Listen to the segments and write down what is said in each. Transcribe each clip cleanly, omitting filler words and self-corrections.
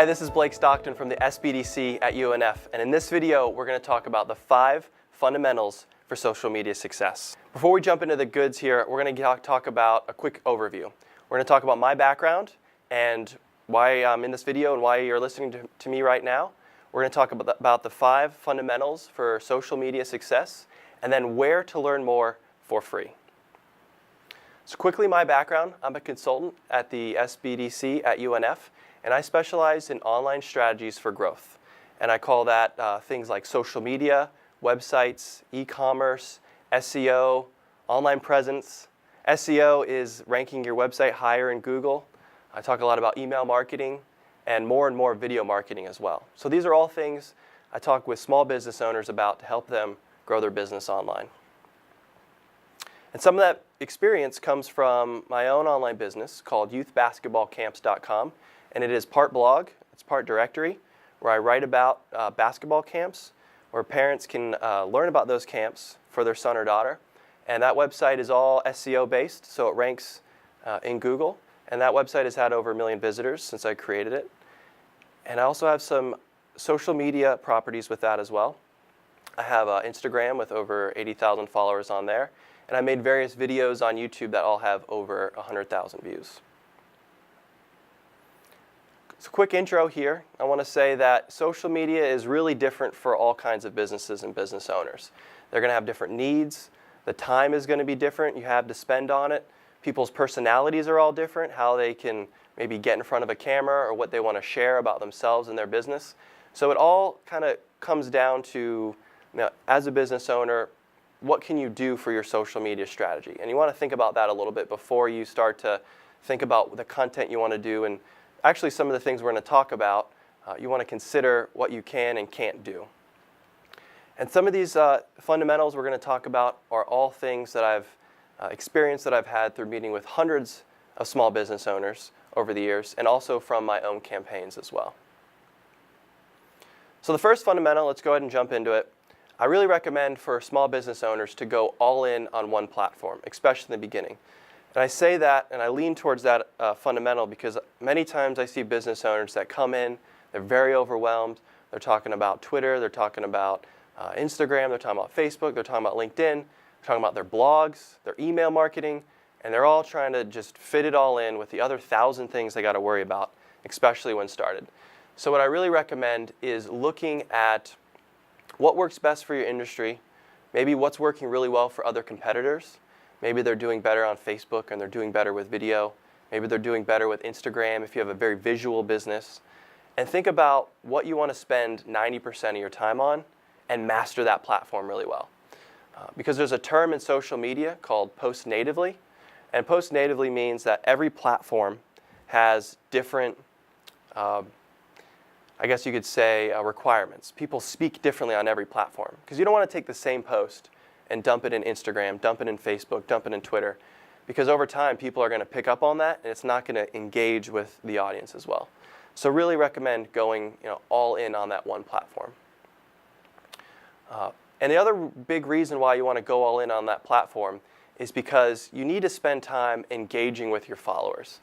Hi, this is Blake Stockton from the SBDC at UNF, and in this video we're going to talk about the 5 fundamentals for social media success. Before we jump into the goods here, we're going to talk about a quick overview. We're going to talk about my background and why I'm in this video and why you're listening to me right now. We're going to talk about the 5 fundamentals for social media success, and then where to learn more for free. So quickly, my background: I'm a consultant at the SBDC at UNF, and I specialize in online strategies for growth. And I call that things like social media, websites, e-commerce, SEO, online presence. SEO is ranking your website higher in Google. I talk a lot about email marketing and more video marketing as well. So these are all things I talk with small business owners about to help them grow their business online. And some of that experience comes from my own online business called youthbasketballcamps.com. And it is part blog, it's part directory, where I write about basketball camps, where parents can learn about those camps for their son or daughter. And that website is all SEO based, so it ranks in Google. And that website has had over 1 million visitors since I created it. And I also have some social media properties with that as well. I have Instagram with over 80,000 followers on there. And I made various videos on YouTube that all have over 100,000 views. So quick intro here. I want to say that social media is really different for all kinds of businesses and business owners. They're going to have different needs. The time is going to be different you have to spend on it. People's personalities are all different, how they can maybe get in front of a camera or what they want to share about themselves and their business. So it all kind of comes down to, as a business owner, what can you do for your social media strategy? And you want to think about that a little bit before you start to think about the content you want to do. And actually, some of the things we're going to talk about, you want to consider what you can and can't do. And some of these fundamentals we're going to talk about are all things that I've experienced, that I've had through meeting with hundreds of small business owners over the years, and also from my own campaigns as well. So the first fundamental, let's go ahead and jump into it. I really recommend for small business owners to go all in on one platform, especially in the beginning. And I say that, and I lean towards that fundamental because many times I see business owners that come in, they're very overwhelmed. They're talking about Twitter, they're talking about Instagram, they're talking about Facebook, they're talking about LinkedIn, they're talking about their blogs, their email marketing, and they're all trying to just fit it all in with the other 1,000 things they got to worry about, especially when started. So what I really recommend is looking at what works best for your industry, maybe what's working really well for other competitors. Maybe they're doing better on Facebook and they're doing better with video. Maybe they're doing better with Instagram if you have a very visual business. And think about what you want to spend 90% of your time on and master that platform really well. Because there's a term in social media called post natively. And post natively means that every platform has different, I guess you could say, requirements. People speak differently on every platform. Because you don't want to take the same post and dump it in Instagram, dump it in Facebook, dump it in Twitter. Because over time, people are going to pick up on that, and it's not going to engage with the audience as well. So really recommend going all in on that one platform. And the other big reason why you want to go all in on that platform is because you need to spend time engaging with your followers.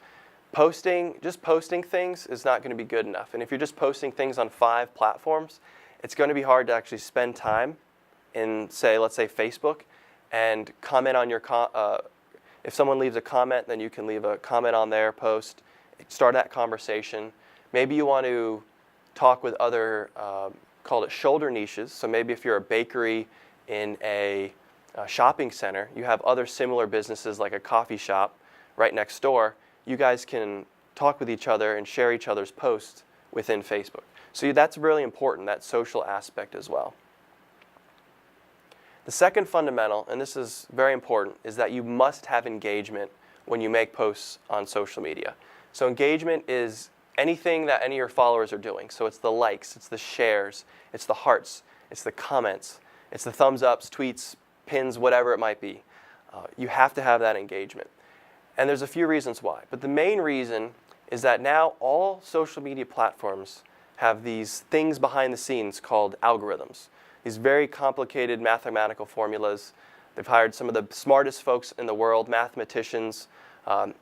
Just posting things is not going to be good enough. And if you're just posting things on 5 platforms, it's going to be hard to actually spend time in, let's say Facebook, and comment on your, if someone leaves a comment, then you can leave a comment on their post, start that conversation. Maybe you want to talk with other, call it shoulder niches. So maybe if you're a bakery in a shopping center, you have other similar businesses like a coffee shop right next door. You guys can talk with each other and share each other's posts within Facebook. So that's really important, that social aspect as well. The second fundamental, and this is very important, is that you must have engagement when you make posts on social media. So engagement is anything that any of your followers are doing. So it's the likes, it's the shares, it's the hearts, it's the comments, it's the thumbs ups, tweets, pins, whatever it might be. You have to have that engagement. And there's a few reasons why. But the main reason is that now all social media platforms have these things behind the scenes called algorithms. These very complicated mathematical formulas. They've hired some of the smartest folks in the world, mathematicians. Some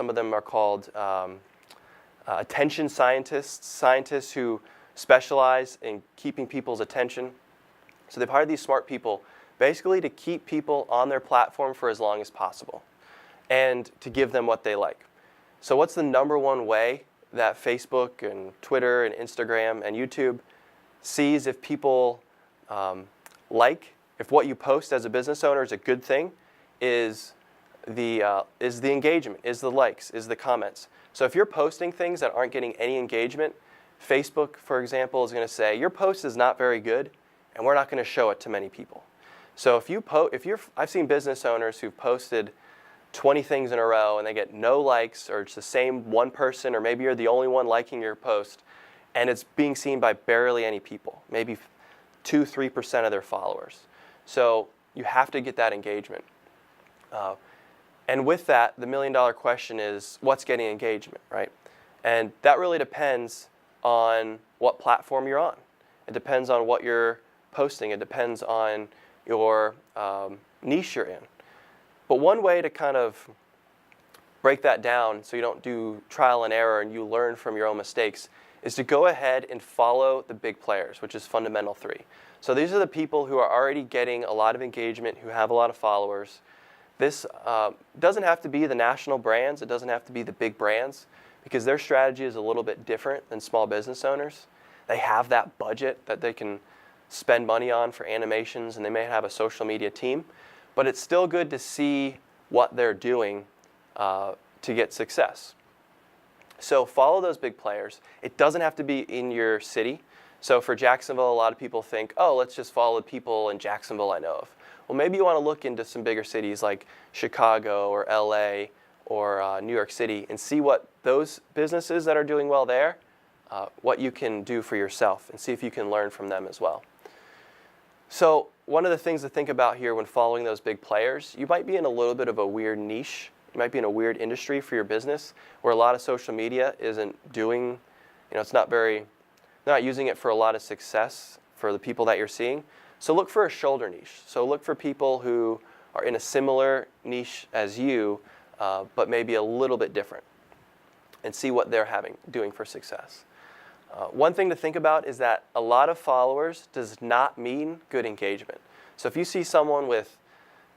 of them are called attention scientists who specialize in keeping people's attention. So they've hired these smart people basically to keep people on their platform for as long as possible and to give them what they like. So what's the number one way that Facebook and Twitter and Instagram and YouTube sees if people if what you post as a business owner is a good thing, is the engagement, is the likes, is the comments. So if you're posting things that aren't getting any engagement, Facebook, for example, is going to say, your post is not very good, and we're not going to show it to many people. So I've seen business owners who've posted 20 things in a row and they get no likes, or it's the same one person, or maybe you're the only one liking your post, and it's being seen by barely any people, maybe 2-3% of their followers. So you have to get that engagement. And with that, the million-dollar question is, what's getting engagement, right? And that really depends on what platform you're on. It depends on what you're posting. It depends on your niche you're in. But one way to kind of break that down so you don't do trial and error and you learn from your own mistakes is to go ahead and follow the big players, which is fundamental 3. So these are the people who are already getting a lot of engagement, who have a lot of followers. This doesn't have to be the national brands. It doesn't have to be the big brands, because their strategy is a little bit different than small business owners. They have that budget that they can spend money on for animations, and they may have a social media team. But it's still good to see what they're doing to get success. So follow those big players. It doesn't have to be in your city. So for Jacksonville, a lot of people think, oh, let's just follow the people in Jacksonville I know of. Well, maybe you want to look into some bigger cities like Chicago or LA or New York City and see what those businesses that are doing well there, what you can do for yourself, and see if you can learn from them as well. So one of the things to think about here when following those big players, you might be in a little bit of a weird niche. You might be in a weird industry for your business where a lot of social media isn't doing, it's not using it for a lot of success for the people that you're seeing. So look for a shoulder niche. So look for people who are in a similar niche as you, but maybe a little bit different, and see what they're doing for success. One thing to think about is that a lot of followers does not mean good engagement. So if you see someone with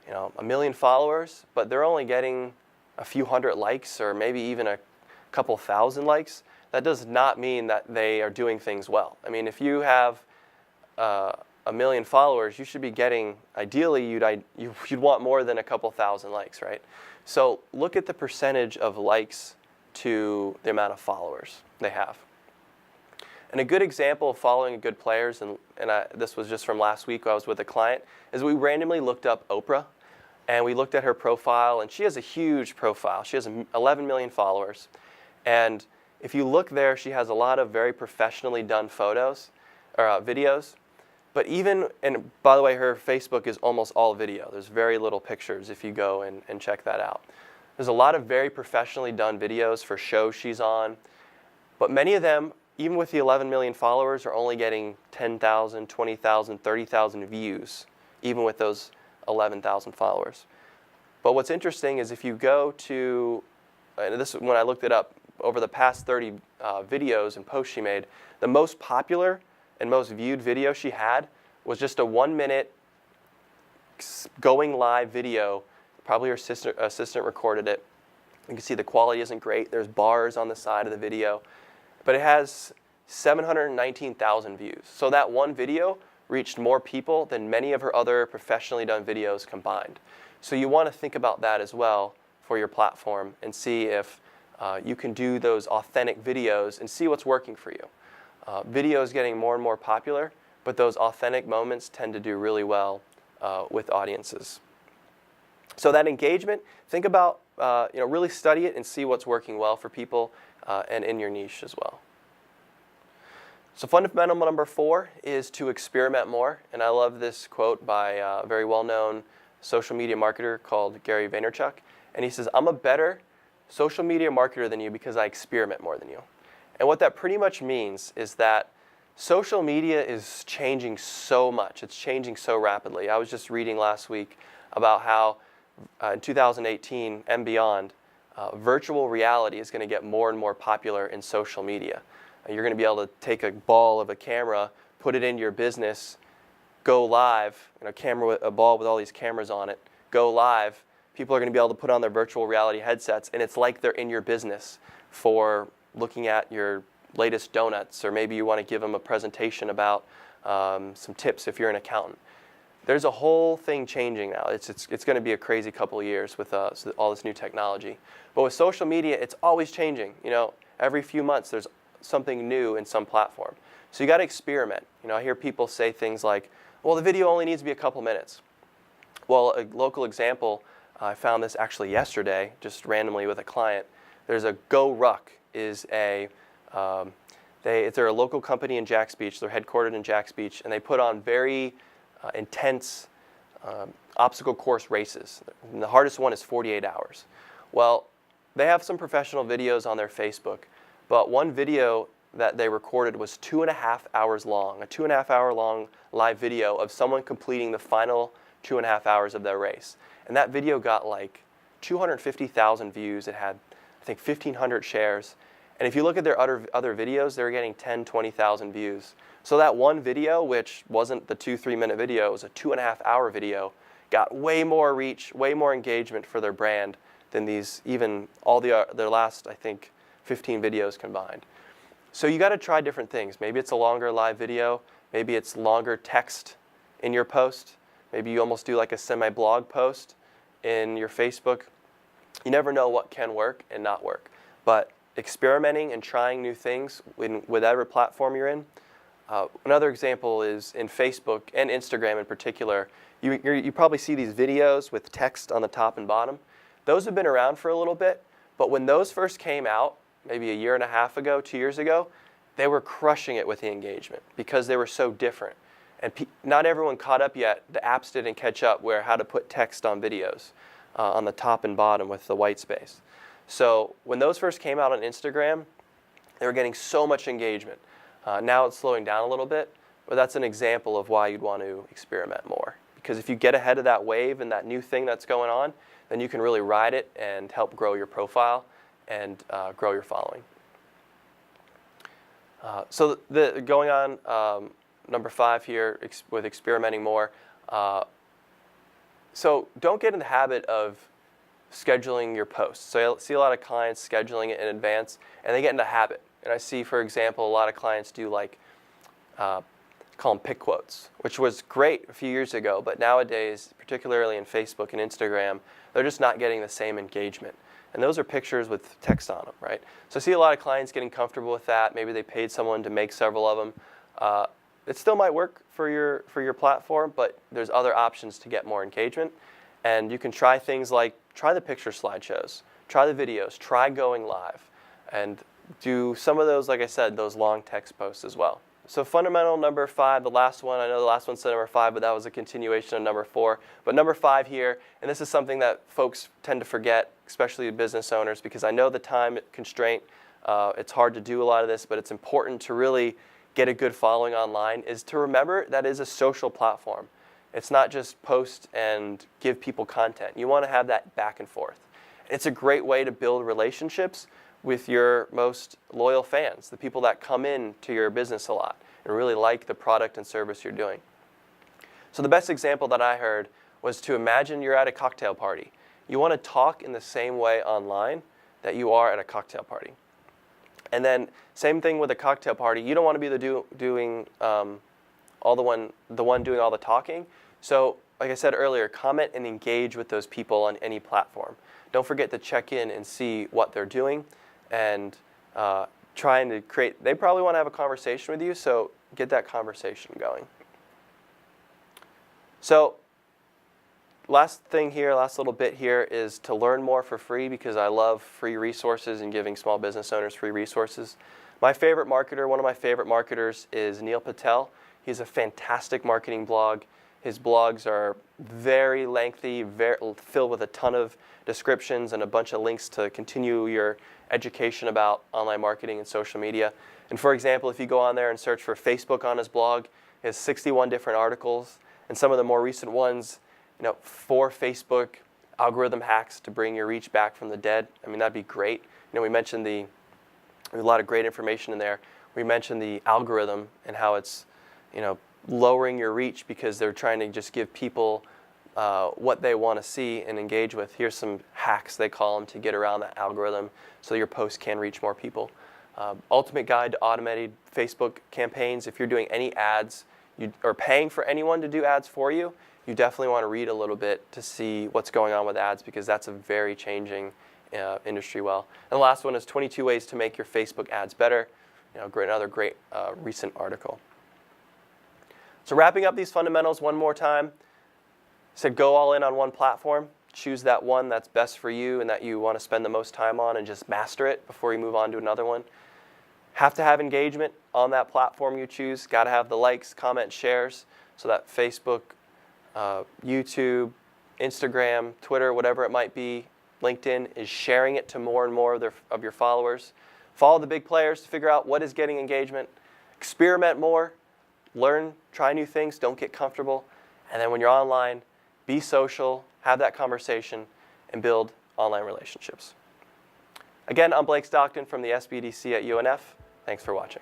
1 million followers, but they're only getting a few hundred likes or maybe even a couple thousand likes, that does not mean that they are doing things well. I mean, if you have 1 million followers, you should be getting, ideally, you'd want more than a couple thousand likes, right? So look at the percentage of likes to the amount of followers they have. And a good example of following good players, and this was just from last week I was with a client, is we randomly looked up Oprah, and we looked at her profile, and she has a huge profile. She has 11 million followers. And if you look there, she has a lot of very professionally done photos or videos. But and by the way, her Facebook is almost all video. There's very little pictures if you go and check that out. There's a lot of very professionally done videos for shows she's on. But many of them, even with the 11 million followers, are only getting 10,000, 20,000, 30,000 views, even with those 11,000 followers. But what's interesting is if you go to, and this when I looked it up, over the past 30 videos and posts she made, the most popular and most viewed video she had was just a 1-minute going live video. Probably her assistant recorded it. You can see the quality isn't great. There's bars on the side of the video. But it has 719,000 views. So that one video reached more people than many of her other professionally done videos combined. So you want to think about that as well for your platform and see if you can do those authentic videos and see what's working for you. Video is getting more and more popular, but those authentic moments tend to do really well with audiences. So that engagement, think about, really study it and see what's working well for people and in your niche as well. So fundamental number 4 is to experiment more. And I love this quote by a very well-known social media marketer called Gary Vaynerchuk. And he says, I'm a better social media marketer than you because I experiment more than you. And what that pretty much means is that social media is changing so much. It's changing so rapidly. I was just reading last week about how in 2018 and beyond, virtual reality is going to get more and more popular in social media. You're going to be able to take a ball of a camera, put it in your business, go live, a ball with all these cameras on it, go live. People are going to be able to put on their virtual reality headsets, and it's like they're in your business for looking at your latest donuts, or maybe you want to give them a presentation about some tips if you're an accountant. There's a whole thing changing now. It's going to be a crazy couple of years with all this new technology. But with social media, it's always changing. Every few months there's something new in some platform. So you got to experiment. I hear people say things like, well, the video only needs to be a couple minutes. Well, a local example, I found this actually yesterday, just randomly with a client. There's a GoRuck they're a local company in Jax Beach. They're headquartered in Jax Beach, and they put on very intense obstacle course races. And the hardest one is 48 hours. Well, they have some professional videos on their Facebook, but one video that they recorded was 2.5 hours long, a 2.5 hour long live video of someone completing the final 2.5 hours of their race. And that video got like 250,000 views. It had, I think, 1,500 shares. And if you look at their other videos, they're getting 10, 20,000 views. So that one video, which wasn't the 2-3 minute video, it was a 2.5 hour video, got way more reach, way more engagement for their brand than their last, I think, 15 videos combined. So you got to try different things. Maybe it's a longer live video. Maybe it's longer text in your post. Maybe you almost do like a semi-blog post in your Facebook. You never know what can work and not work. But experimenting and trying new things with whatever platform you're in. Another example is in Facebook and Instagram in particular. You probably see these videos with text on the top and bottom. Those have been around for a little bit, but when those first came out, maybe a year and a half ago, 2 years ago, they were crushing it with the engagement because they were so different. And not everyone caught up yet. The apps didn't catch up where how to put text on videos on the top and bottom with the white space. So when those first came out on Instagram, they were getting so much engagement. Now it's slowing down a little bit, but that's an example of why you'd want to experiment more. Because if you get ahead of that wave and that new thing that's going on, then you can really ride it and help grow your profile and grow your following. So going on, number 5 here with experimenting more. So don't get in the habit of scheduling your posts. So I see a lot of clients scheduling it in advance, and they get into habit. And I see, for example, a lot of clients do like, call them pick quotes, which was great a few years ago, but nowadays, particularly in Facebook and Instagram, they're just not getting the same engagement. And those are pictures with text on them, right? So I see a lot of clients getting comfortable with that. Maybe they paid someone to make several of them. It still might work for your platform, but there's other options to get more engagement. And you can try things like, try the picture slideshows, try the videos, try going live, and do some of those, like I said, those long text posts as well. So fundamental number 5, the last one, I know the last one said number 5, but that was a continuation of number 4. But number 5 here, and this is something that folks tend to forget, especially business owners, because I know the time constraint, it's hard to do a lot of this, but it's important to really get a good following online, is to remember that is a social platform. It's not just post and give people content. You want to have that back and forth. It's a great way to build relationships with your most loyal fans, the people that come in to your business a lot and really like the product and service you're doing. So the best example that I heard was to imagine you're at a cocktail party. You want to talk in the same way online that you are at a cocktail party. And then same thing with a cocktail party. You don't want to be the one doing all the talking. So like I said earlier, comment and engage with those people on any platform. Don't forget to check in and see what they're doing and trying to create, they probably want to have a conversation with you, so get that conversation going. So last thing here, last little bit here is to learn more for free, because I love free resources and giving small business owners free resources. My favorite marketer, one of my favorite marketers is Neil Patel. He's a fantastic marketing blog. His blogs are very lengthy, filled with a ton of descriptions and a bunch of links to continue your education about online marketing and social media. And for example, if you go on there and search for Facebook on his blog, he has 61 different articles, and some of the more recent ones, for Facebook algorithm hacks to bring your reach back from the dead. I mean, that'd be great. We mentioned there's a lot of great information in there. We mentioned the algorithm and how it's, lowering your reach because they're trying to just give people what they want to see and engage with. Here's some hacks, they call them, to get around that algorithm so your post can reach more people. Ultimate guide to automated Facebook campaigns. If you're doing any ads or paying for anyone to do ads for you, you definitely want to read a little bit to see what's going on with ads, because that's a very changing industry well. And the last one is 22 ways to make your Facebook ads better. Another great recent article. So wrapping up these fundamentals one more time, I said go all in on one platform. Choose that one that's best for you and that you want to spend the most time on, and just master it before you move on to another one. Have to have engagement on that platform you choose. Got to have the likes, comments, shares, so that Facebook, YouTube, Instagram, Twitter, whatever it might be, LinkedIn is sharing it to more and more of your followers. Follow the big players to figure out what is getting engagement. Experiment more. Learn, try new things, don't get comfortable. And then when you're online, be social, have that conversation, and build online relationships. Again, I'm Blake Stockton from the SBDC at UNF. Thanks for watching.